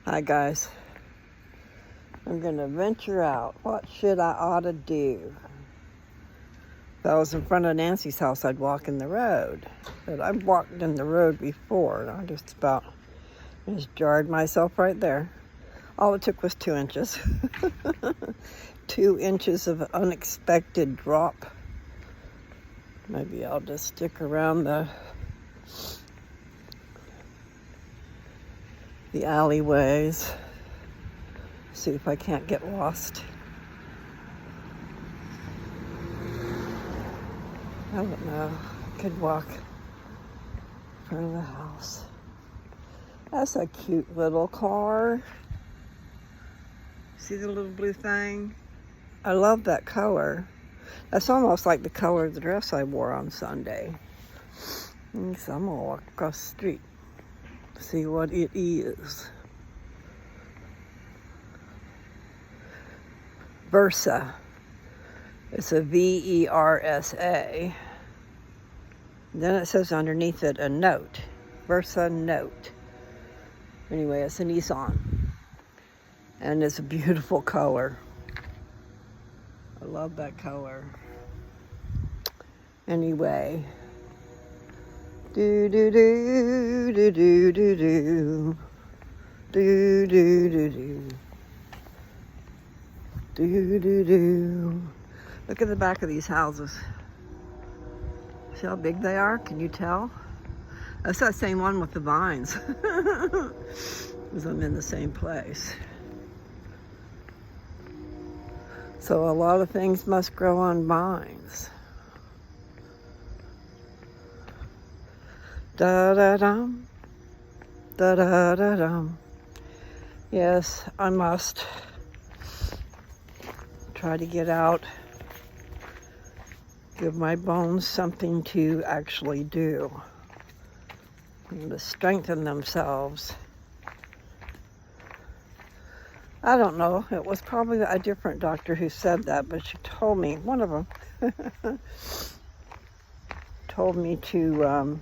Hi guys, I'm gonna venture out. What should I ought to do? If I was in front of Nancy's house, I'd walk in the road. But I've walked in the road before, and I just jarred myself right there. All it took was 2 inches. 2 inches of unexpected drop. Maybe I'll just stick around the alleyways. See if I can't get lost. I don't know. I could walk in front of the house. That's a cute little car. See the little blue thing? I love that color. That's almost like the color of the dress I wore on Sunday. So I'm gonna walk across the street, see what it is. Versa. It's a Versa. Then it says underneath it a note. Versa note. Anyway, it's a Nissan. And it's a beautiful color. I love that color. Anyway. Do do do do do do do. Do do do do. Do do do. Look at the back of these houses. See how big they are? Can you tell? That's that same one with the vines. Because I'm in the same place. So a lot of things must grow on vines. Da da dum. Da da da dum. Yes, I must try to get out. Give my bones something to actually do. And to strengthen themselves. I don't know. It was probably a different doctor who said that, but she told me, one of them, told me to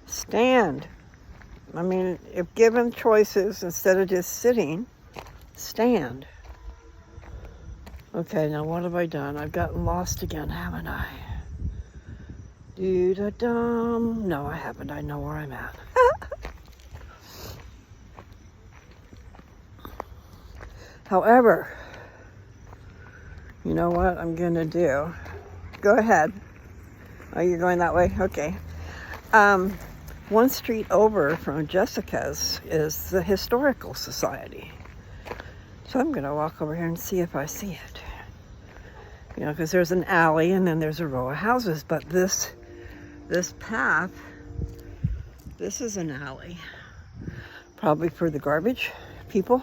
stand. I mean, if given choices, instead of just sitting, stand. Okay, now what have I done? I've gotten lost again, haven't I? Do-da-dum. No, I haven't. I know where I'm at. However, you know what I'm going to do? Go ahead. Oh, you're going that way? Okay. One street over from Jessica's is the Historical Society. So I'm going to walk over here and see if I see it. You know, because there's an alley and then there's a row of houses. But this path, this is an alley. Probably for the garbage people.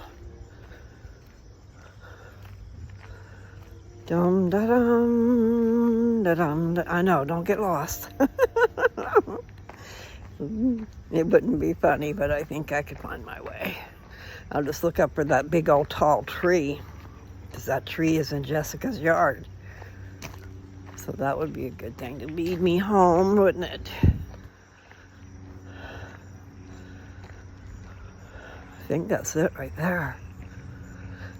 Dum da dum da dum. I know, don't get lost. It wouldn't be funny, but I think I could find my way. I'll just look up for that big old tall tree, because that tree is in Jessica's yard. So that would be a good thing to lead me home, wouldn't it? I think that's it right there.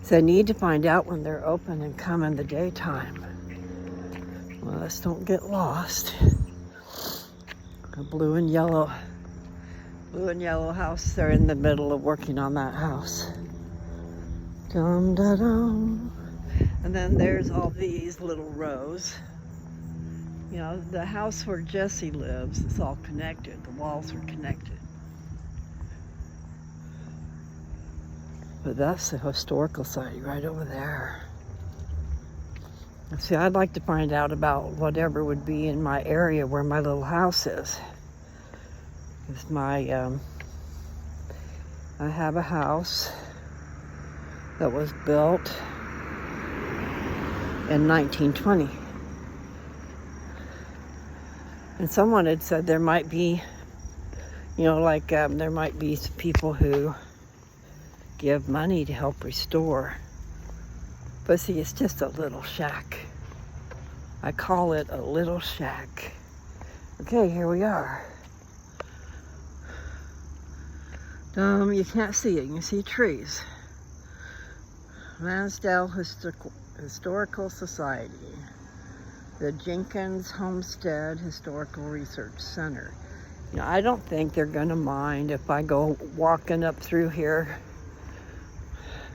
So I need to find out when they're open and come in the daytime. Well, let's don't get lost. A blue and yellow house. They're in the middle of working on that house. Dum da dum. And then there's all these little rows. You know, the house where Jessie lives, it's all connected. The walls are connected. But that's the Historical Society right over there. See, I'd like to find out about whatever would be in my area where my little house is. It's I have a house that was built in 1920. And someone had said there might be, you know, like there might be some people who give money to help restore. But see, it's just a little shack. I call it a little shack. Okay, here we are. You can't see it. You can see trees. Lansdale Historical Society. The Jenkins Homestead Historical Research Center. You know, I don't think they're gonna mind if I go walking up through here.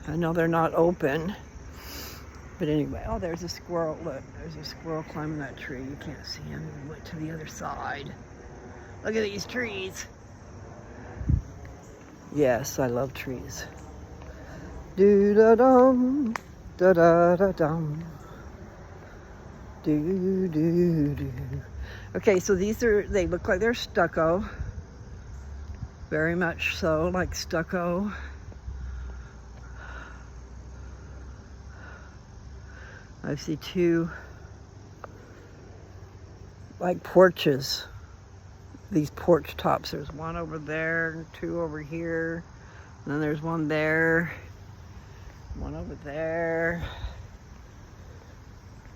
I know they're not open. But anyway, oh, there's a squirrel. Look, there's a squirrel climbing that tree. You can't see him. He went to the other side. Look at these trees. Yes, I love trees. Do-da-dum, da-da-da-dum. Do-do-do. Okay, so they look like they're stucco. Very much so, like stucco. I see two, like porches. These porch tops. There's one over there, and two over here. And then there's one there. One over there.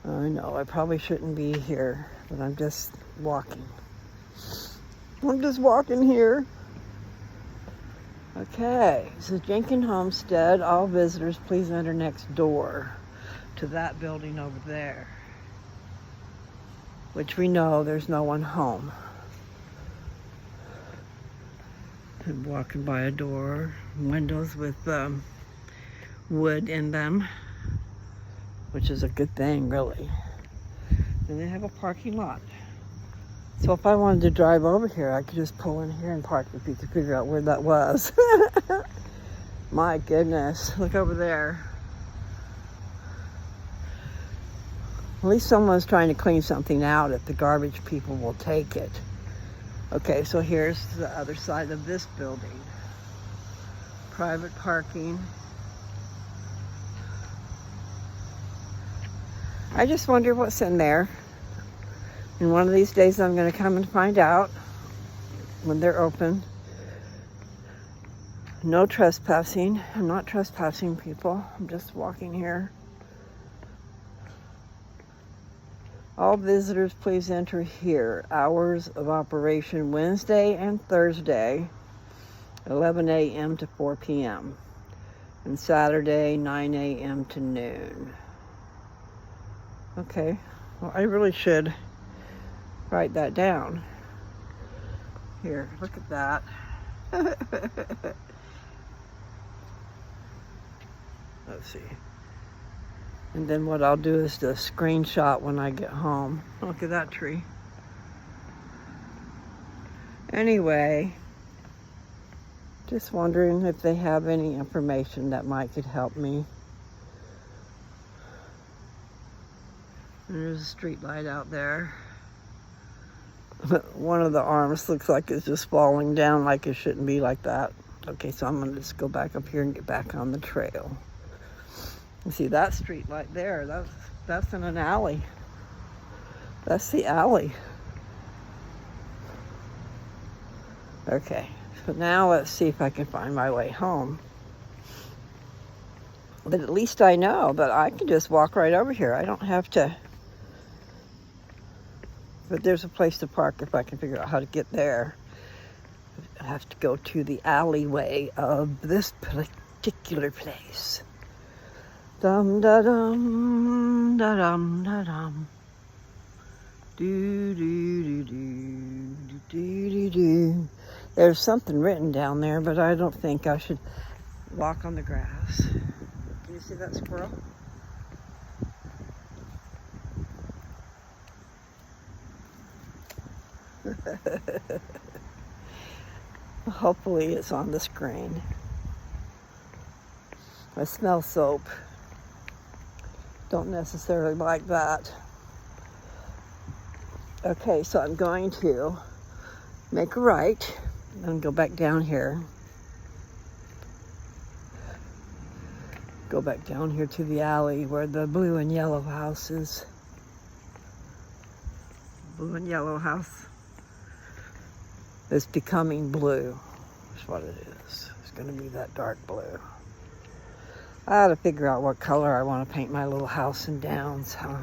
I know, I probably shouldn't be here, but I'm just walking. I'm just walking here. Okay, so Jenkins Homestead. All visitors, please enter next door to that building over there, which we know there's no one home. I'm walking by a door, windows with wood in them, which is a good thing, really. And they have a parking lot. So if I wanted to drive over here, I could just pull in here and park if you could figure out where that was. My goodness, look over there. At least someone's trying to clean something out if the garbage people will take it. Okay, so here's the other side of this building. Private parking. I just wonder what's in there. And one of these days I'm going to come and find out when they're open. No trespassing. I'm not trespassing, people. I'm just walking here. All visitors, please enter here. Hours of operation Wednesday and Thursday, 11 a.m. to 4 p.m. And Saturday, 9 a.m. to noon. Okay, well, I really should write that down. Here, look at that. Let's see. And then what I'll do is the screenshot when I get home. Look at that tree. Anyway, just wondering if they have any information that could help me. There's a street light out there. One of the arms looks like it's just falling down, like it shouldn't be like that. Okay, so I'm gonna just go back up here and get back on the trail. You see that street light there, that's in an alley. That's the alley. Okay, so now let's see if I can find my way home. But at least I know that I can just walk right over here. I don't have to, but there's a place to park if I can figure out how to get there. I have to go to the alleyway of this particular place. Dum da dum da dum da dum. Do do do do do do do. There's something written down there, but I don't think I should walk on the grass. Can you see that squirrel? Hopefully it's on the screen. I smell soap. Don't necessarily like that. Okay, so I'm going to make a right and go back down here. Go back down here to the alley where the blue and yellow house is. Blue and yellow house. It's becoming blue. That's what it is. It's going to be that dark blue. I ought to figure out what color I want to paint my little house in Downs, huh?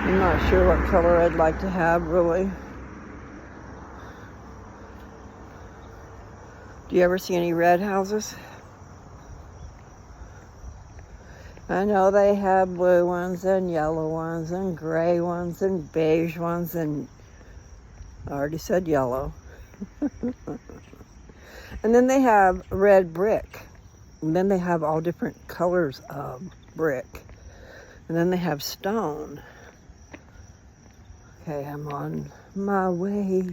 I'm not sure what color I'd like to have, really. Do you ever see any red houses? I know they have blue ones and yellow ones and gray ones and beige ones, and I already said yellow. And then they have red brick. And then they have all different colors of brick. And then they have stone. Okay, I'm on my way.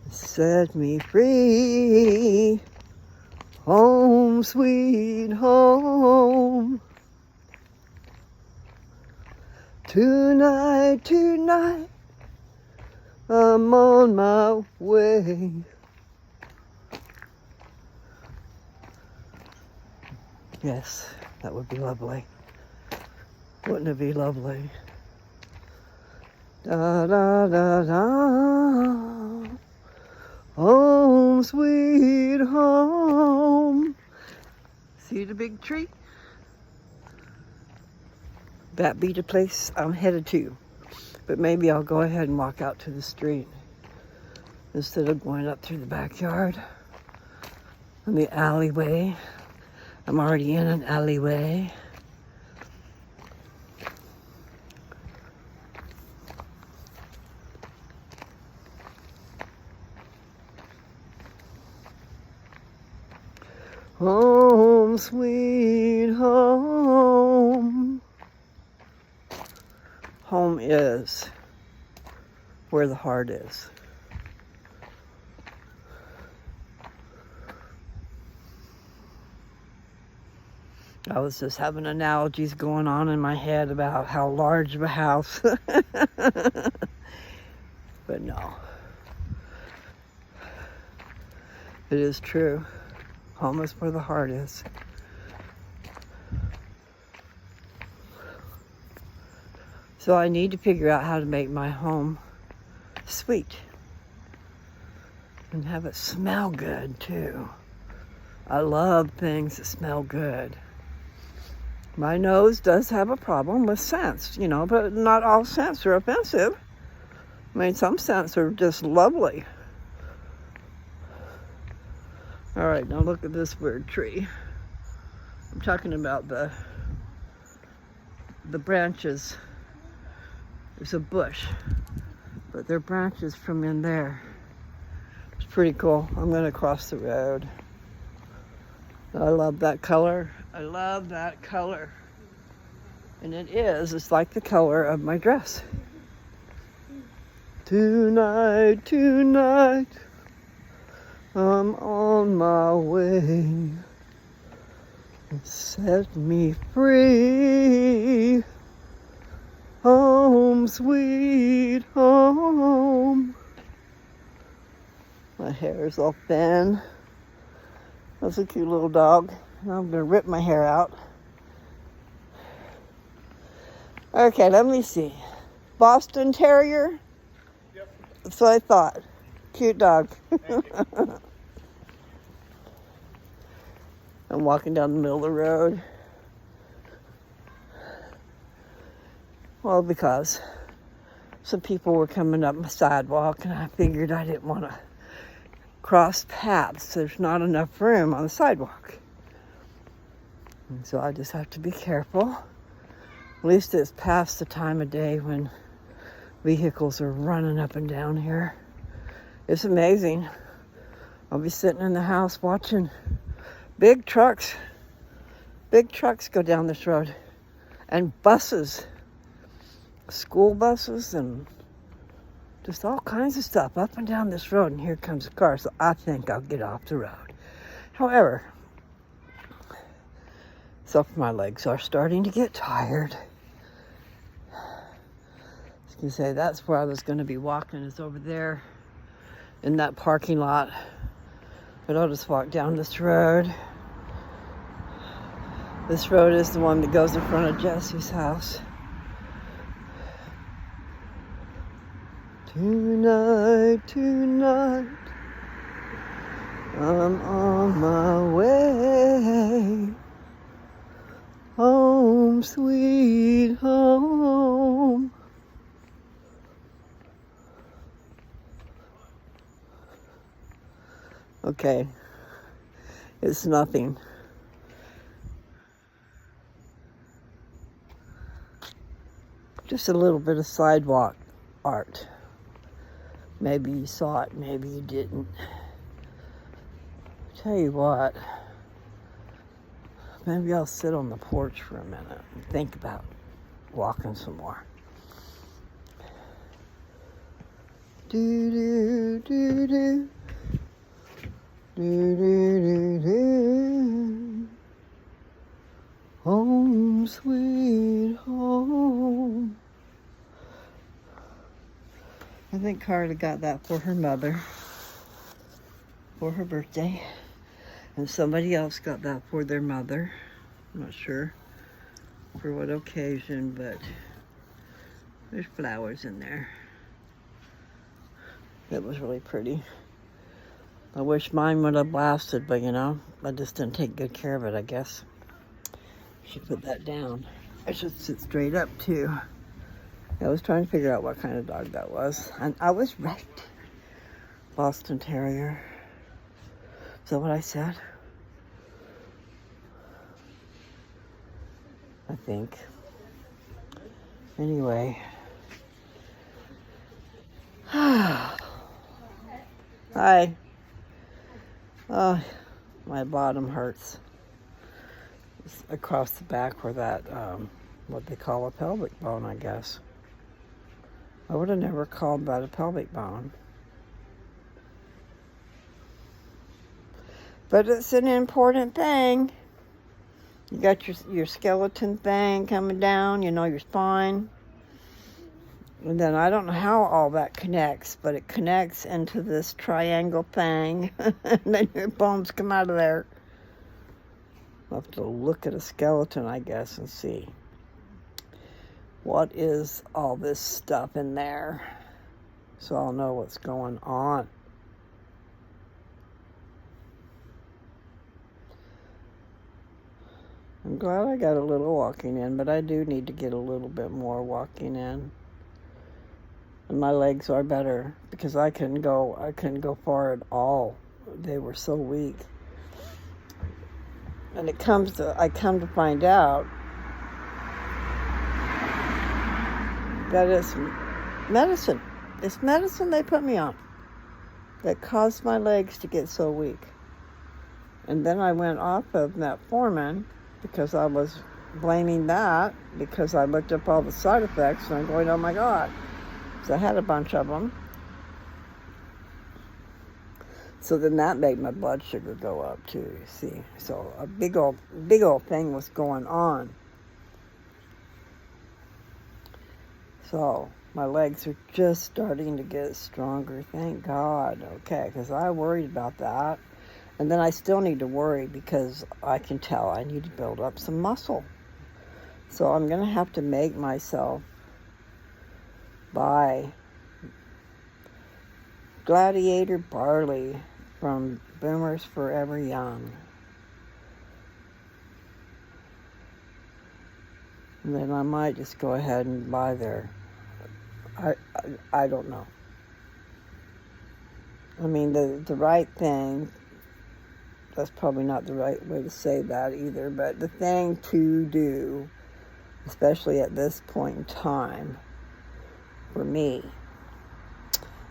Set me free. Home, sweet home. Tonight, tonight, I'm on my way. Yes, that would be lovely. Wouldn't it be lovely? Da da da da. Home, sweet home. See the big tree? That be the place I'm headed to. But maybe I'll go ahead and walk out to the street instead of going up through the backyard and the alleyway. I'm already in an alleyway. Home, sweet home. Home is where the heart is. I was just having analogies going on in my head about how large of a house. But no. It is true. Home is where the heart is. So I need to figure out how to make my home sweet and have it smell good too. I love things that smell good. My nose does have a problem with scents, you know, but not all scents are offensive. I mean, some scents are just lovely. All right, now look at this weird tree. I'm talking about the branches. There's a bush, but they're branches from in there. It's pretty cool. I'm gonna cross the road. I love that color. I love that color. And it's like the color of my dress. Tonight, tonight, I'm on my way. Set me free. Home, sweet home. My hair is all thin. That's a cute little dog. Now I'm gonna rip my hair out. Okay, let me see. Boston Terrier? Yep. That's what I thought. Cute dog. I'm walking down the middle of the road. Well, because some people were coming up my sidewalk and I figured I didn't want to cross paths. There's not enough room on the sidewalk. And so I just have to be careful. At least it's past the time of day when vehicles are running up and down here. It's amazing. I'll be sitting in the house watching big trucks go down this road, and buses, school buses, and just all kinds of stuff up and down this road, and here comes a car, so I think I'll get off the road. However, so my legs are starting to get tired. I was going to say that's where I was going to be walking, is over there in that parking lot. But I'll just walk down this road. This road is the one that goes in front of Jesse's house. Tonight, tonight, I'm on my way. Home, sweet home. Okay, it's nothing. Just a little bit of sidewalk art. Maybe you saw it, maybe you didn't. Tell you what, maybe I'll sit on the porch for a minute and think about walking some more. Do do do do do do do. Home sweet home. I think Carla got that for her mother for her birthday, and somebody else got that for their mother. I'm not sure for what occasion, but there's flowers in there. It was really pretty. I wish mine would have lasted, but I just didn't take good care of it, I guess. She put that down. It should sit straight up too. I was trying to figure out what kind of dog that was, and I was right. Boston Terrier. Is that what I said? I think. Anyway. Hi. Oh, my bottom hurts. It's across the back where that, what they call a pelvic bone, I guess. I would have never called that a pelvic bone. But it's an important thing. You got your skeleton thing coming down, your spine. And then I don't know how all that connects, but it connects into this triangle thing. And then your bones come out of there. I'll have to look at a skeleton, I guess, and see. What is all this stuff in there? So I'll know what's going on. I'm glad I got a little walking in, but I do need to get a little bit more walking in. And my legs are better because I couldn't go far at all. They were so weak. And I come to find out that it's medicine. It's medicine they put me on that caused my legs to get so weak. And then I went off of metformin because I was blaming that because I looked up all the side effects and I'm going, oh my God. So I had a bunch of them. So then that made my blood sugar go up too, you see. So a big old thing was going on. So my legs are just starting to get stronger, thank God. Okay, because I worried about that. And then I still need to worry because I can tell I need to build up some muscle. So I'm going to have to make myself buy Gladiator barley from Boomers Forever Young. And then I might just go ahead and buy their, I don't know. I mean, the right thing, that's probably not the right way to say that either, but the thing to do, especially at this point in time, for me,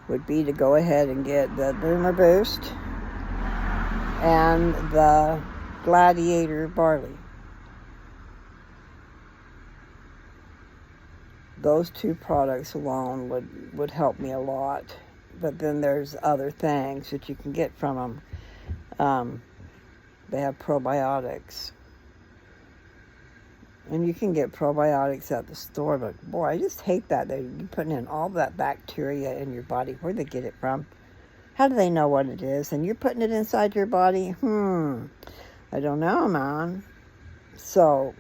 would be to go ahead and get the Boomer Boost and the Gladiator barley. Those two products alone would help me a lot. But then there's other things that you can get from them. They have probiotics. And you can get probiotics at the store, but boy, I just hate that. You're putting in all that bacteria in your body. Where do they get it from? How do they know what it is? And you're putting it inside your body? I don't know, man. So,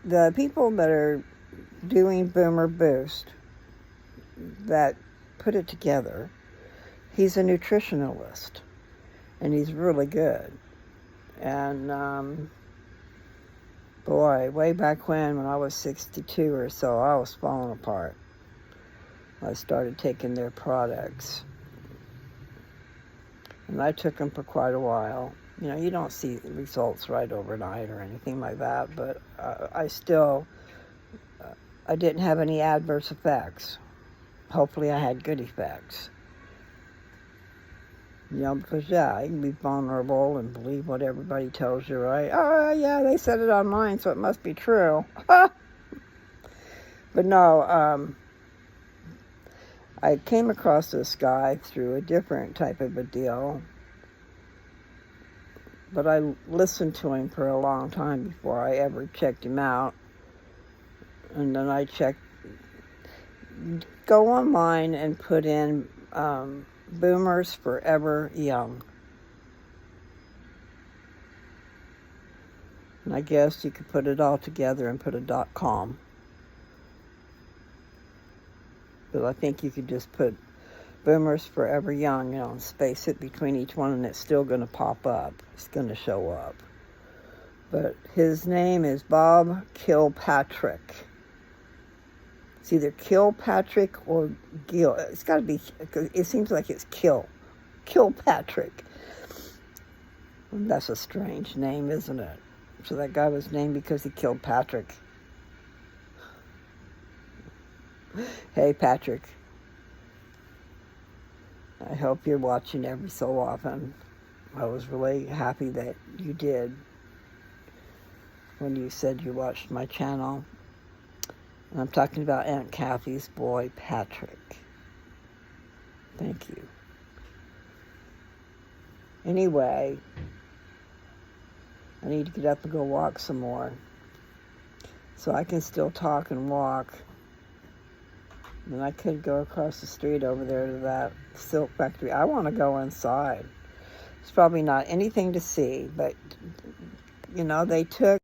the people that are doing Boomer Boost, that put it together, he's a nutritionalist. And he's really good. And, Boy, way back when I was 62 or so, I was falling apart. I started taking their products. And I took them for quite a while. You know, you don't see results right overnight or anything like that, but I didn't have any adverse effects. Hopefully I had good effects. You know, because, yeah, you can be vulnerable and believe what everybody tells you, right? Oh, yeah, they said it online, so it must be true. But no, I came across this guy through a different type of a deal. But I listened to him for a long time before I ever checked him out. And then I go online and put in Boomers Forever Young. And I guess you could put it all together and put a .com. But I think you could just put Boomers Forever Young, you know, and space it between each one, and it's still going to pop up. It's going to show up. But his name is Bob Kilpatrick. It's either Kilpatrick or Gil. It's got to be, it seems like it's Kilpatrick. That's a strange name, isn't it? So that guy was named because he killed Patrick. Hey, Patrick. I hope you're watching every so often. I was really happy that you did when you said you watched my channel. And I'm talking about Aunt Kathy's boy, Patrick. Thank you. Anyway, I need to get up and go walk some more, so I can still talk and walk. And I could go across the street over there to that silk factory. I want to go inside. It's probably not anything to see, but, you know, they took